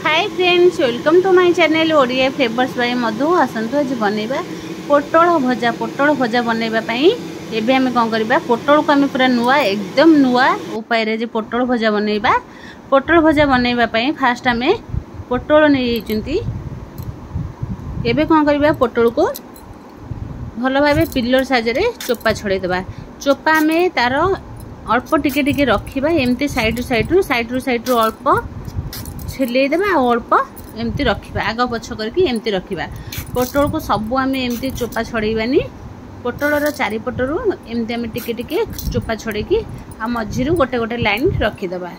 Hi friends, welcome to my channel Odia flavours by Madhu. आसतु आज बनैबा पोटल भजा बनैबा पई एबे हम कोन करबा पोटल को हम पूरा नुआ एकदम नुआ उपाय रे जे पोटल भजा बनैबा पई फास्ट हमें पोटल नै जंती। एबे कोन करबा पोटल को भलो भाबे पिलर साइज रे चोपा छड़े देबा। चोपा हमें तार अल्प टिके टिके रखिबा, एमती साइड रु अल्प छिले देबा और अल्प एमती रखिबा, आग पछ करके एमती रखिबा। पोटल को सब आम एमती चोपा छड़ेबानी। पोटल चारिपटरू एमती आम टिके टिके चोपा छड़ेकी आ मझिरु गोटे गोटे लाइन रखिदेबा।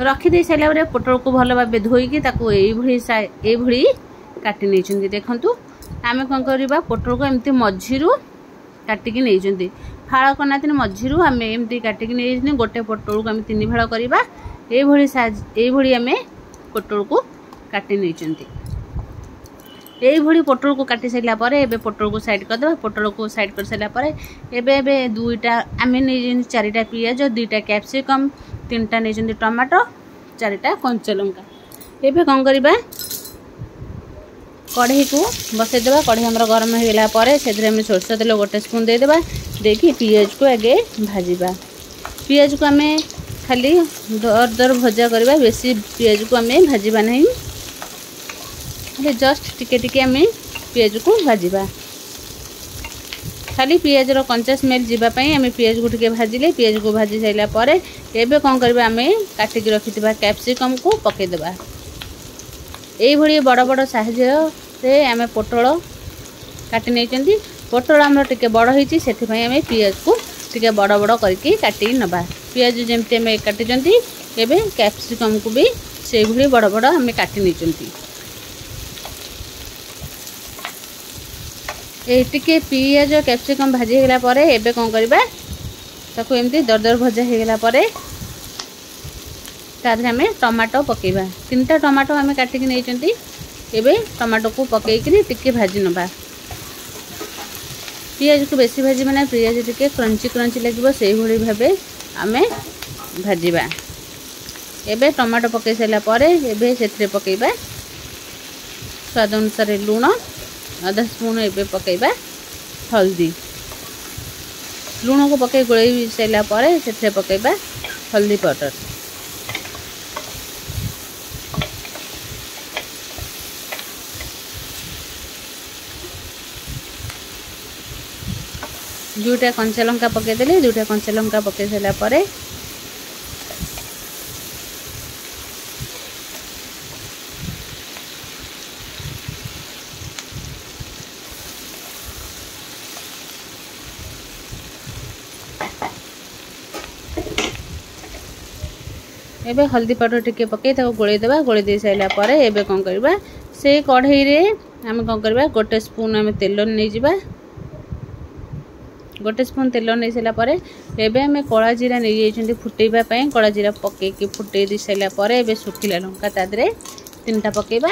रखिदे सारा पोटल को भल भाव धोईकी ताकू एभली काटी नहीं। देखंतु आम कौन करवा पोटल को एमती मझिरु काटिकी नहीं फाड़ करना मझिरु आम एमती काटिकी नहीं। गोटे पोटल को आम 3 फाड़ करवा ये आम पोटल को काटी नहीं। ये पोटल को काटी सारा पर एबे पोटल को साइड करदे। पोटल को साइड कर सारा पर एबे दुईटा आम नहीं 4टा पियाज, 2टा कैप्सिकम, 3टा नहीं टमाटो, 4टा कंचा लंका। एबे कौन करवा कढ़ई को बसईदेवा। कढ़ई आम गरम होगा पर से सोरष तेल गोटे स्पून देदेबा। देखी पियाज को आगे भाजवा। पियाज को आम खाली दर दर भजा करवा, बेसी पियाज को आम भाजवा नहीं, जस्ट टिके टिके आम पियाज को भाजवा। खाली पियाज रो कंचा स्मेल जीवाई आम पियाज को टिके भाजिले। पियाज को भाजी सारा पर एबे कौन करवा आम काटिक रखिथिबा कैप्सिकम को पकेदेबा। ये बड़ बड़ साइज रे आम पोटल काटी नहीं। पोटल आम टिके बड़ होती से आम पियाज को टिके बड़ बड़ करके काटी नबा। पियाज जमती आम काटी एबे कैप्सिकम को भी से भली बड़ बड़ आम काटी नहीं। टिके पियाज कैप्सिकम भाजी होगा पर एबे कौन करवा ताकू एमती दर दर भजा होगा पर तादे आम टमाटो पकेबा। 3टा टमाटो आम काटिक नहीं। एबे टमाटो को पकईकरी टिके भाजी नबा। पियाज को बेसी भाजी ना, पियाज टिके क्रंची क्रंची लगे से भाव आम भाजवा। एबे टमाटो पकई सारा पर एबे से पकेबा स्वाद अनुसार लूण आधा स्पून एबे पकेबा हल्दी। लूण को पकई गोलई सारा पर से पकेबा हल्दी पाउडर। दुईटा कंचा लंका पकईदेली। 2टा कंचा लंका पकई सारा पर एबे हल्दी पाउडर टिके पकई गोलई देबा। गोलई दे सारा पर एबे कौन करबा से कढ़ई रे आम कौन करबा गोटे स्पून आम तेल नहीं जिबा। गोटे स्पून तेल नहीं सारा पर एबे आम कला जीरा नहीं जाइछंती फुटेबा पई। कला जीरा पकईकी फुटई दी सारा पर एबे सुखिला लंका तादरे 3टा पकेबा।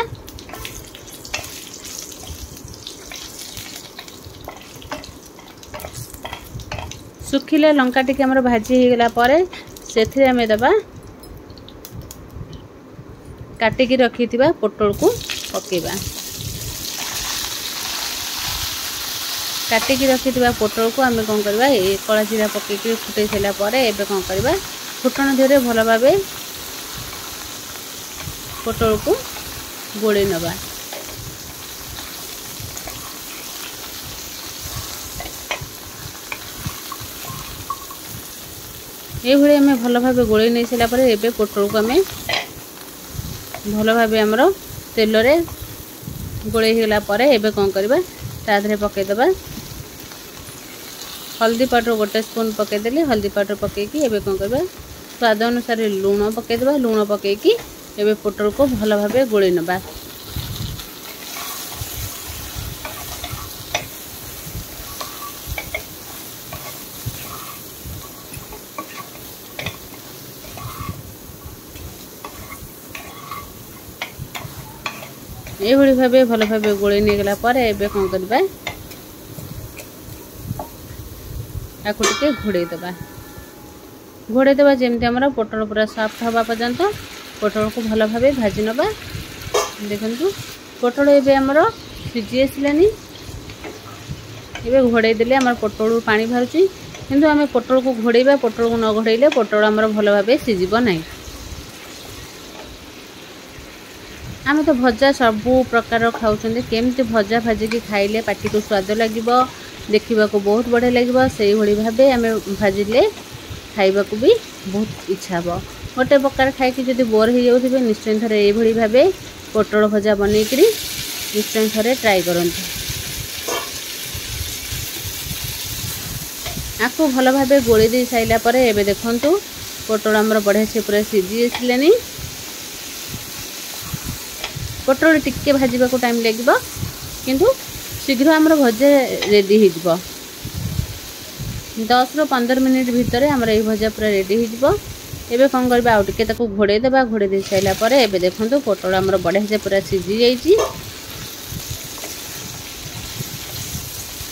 सुखिला लंका टिके हमर भाजी होगला पर सेथिरे आम दबा काटिकी रखिथिबा पोटल को पकेबा। काटिकी रखिथिबा पोटल को आम कौन करबा ए कला जीरा पकईकी फुटई सारा पर एबे कौन करबा फुटण धीरे भल भाव पोटल को गोलई नबा। ये आम भल भाव गोलई नहीं सारा पर एबे पोटल को आम भल भाव आमर तेल रे गोलई होगा पर एबे कौन करबा तादरे पकईदेबा हल्दी पाउडर गोटे स्पून पकईदेली। हल्दी पाउडर पकईकी एबे कौन करबा स्वाद अनुसार लूण पकईदेबा। लूण पकईकी एबे पोटल को भल भाव गोलई नबा। ये भाव भल भाव गोलई नहीं गला पर एबे कौन करबा याकू टिके घोड़े देबा। जमती आमर पोटल पूरा सॉफ्ट हवा पर्यंत पोटल को भल भाव भाजी नवा। देखु पोटल एवं आमर सीझी आसलानी। घोड़े देले आम पोटल पानी बाहर किंतु आम पोटल को घोड़ेबा। पोटल को न घोड़े पोटल आमर भल भाव सीझब ना। आम तो भजा सबू प्रकार खाऊँ केमती भजा भाजिकी खाइले पाटी को स्वाद लगे देखा बहुत बढ़िया लगे से भाव आम भाजिले खाइबा को भी बहुत इच्छा हे। गोटे प्रकार खाई जब बोर हो जाऊे निश्चय थे ये भाव पोटल भजा बनईकि निश्चय थे ट्राए करूँ। आपको भल भाव गोली दे सारापर एवं देखु पोटल आमर बढ़िया से पूरा सीझी आसलानी। पोटल टिके भाजवा को टाइम लगे किंतु शीघ्र आमर भजा रेडी हो 10 ରୁ 15 मिनिट भितर आमर ये भजा पूरा रेडी हो। एबे कौन करबा आउ टिके ताको घोड़े देबा। घोड़े दे साइला परे एबे देखंतु पोटल आमर बढ़िया से पूरा सीझी जाइछि।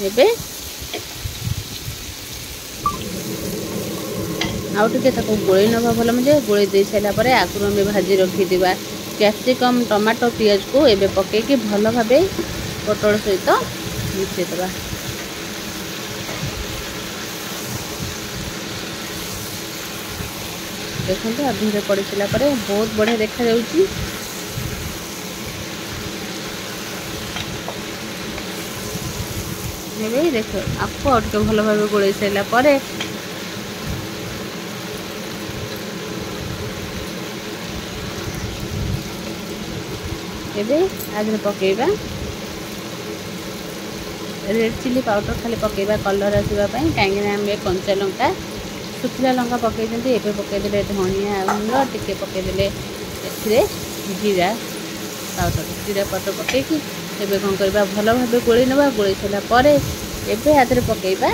एबे आउ टिके ताको गोळी नबा भल मजे गोळी दे साइला परे आकुर में भाजी रखी दिबा कैप्सिकम टमाटो पियाज को एबे पके के भल भाबे पोटल सहित मिसै देबा। देखो अधे पड़ सारा पर बहुत बढ़िया देखा जाउची। देख आपको और भल भाव गोल सारा पर आगे पकेबा रेड चिली पाउडर खाली पकेबा कलर आसवाई कहीं आम कंचा लंका सुखिला लंका पकई एवं पकईदे धनिया गुंड टिके पकईदे जीरा पाउडर पकईकि एवं कौन करवा भल भाव गोली नवा। गोली सारापर एवं आधे पकईबा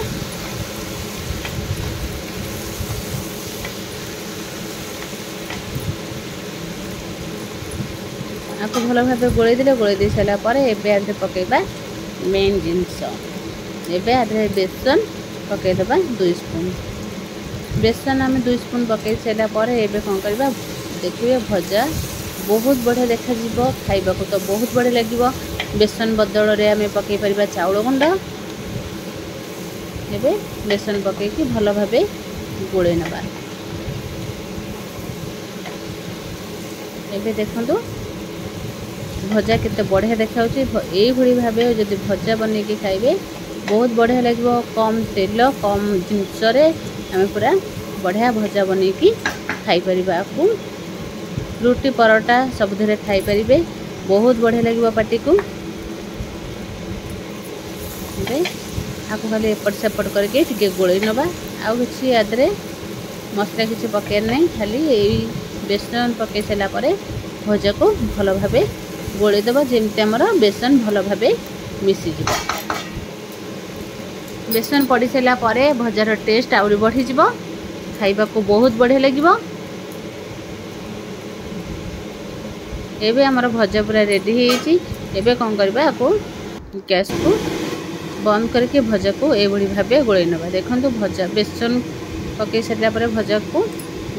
आपको भल भाव गोली दे सारापर एवं आधे पकईबा मेन जिनस एवं आधे बेसन पकईदबा 2 स्पून बेसन आम 2 स्पून पकई सारापर एवं कौन करवा देखिए भजा बहुत बढ़िया देखा खाइबा को तो बहुत बढ़िया लगे। बेसन बदल रे आम पकई परिबा चाउल गुंड एवं बेसन पकईकि भल भाव गोले नवा। एवं देखो भजा केते बढ़िया देखा यही भाव जदि भजा बनईकि खाइबे बहुत बढ़िया लगे। कम तेल कम जिनस आम पूरा बढ़िया भजा बनईकि खाई परिबा। आपको रुटी परोटा सबुधे खाई परिबे बहुत बढ़िया लगे पाटी को। आपको खाली एपट सेपट करके टिके गोले नवा। आउ किसी आदरे मसला किसी पकड़ नहीं खाली यही बेसन पकई सारा पर भजा को भल भाव गोले देवा जेमती आमर बेसन भल भाव मिसीज। बेसन पड़ सारा पर भजार टेस्ट आउरी बढ़ी खाइबा को बहुत बढ़िया लगे। एबे आमर भजा पूरा रेडी होइछि। एबे कौन करबा आपको गैस को बंद करके भजा को एभली भाव गोले नवा। देखो भजा बेसन पकई सारा पर भजा को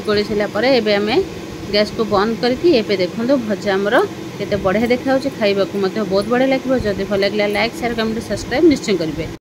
गोले सारा पर एबे आमे गैस को बंद करके एबे देखो भजा आमर केते बढ़िया देखा खाइबा को बहुत बढ़िया लगे। जदि भल लगे लाइक शेयर कमेंट सब्सक्राइब निश्चय करेंगे।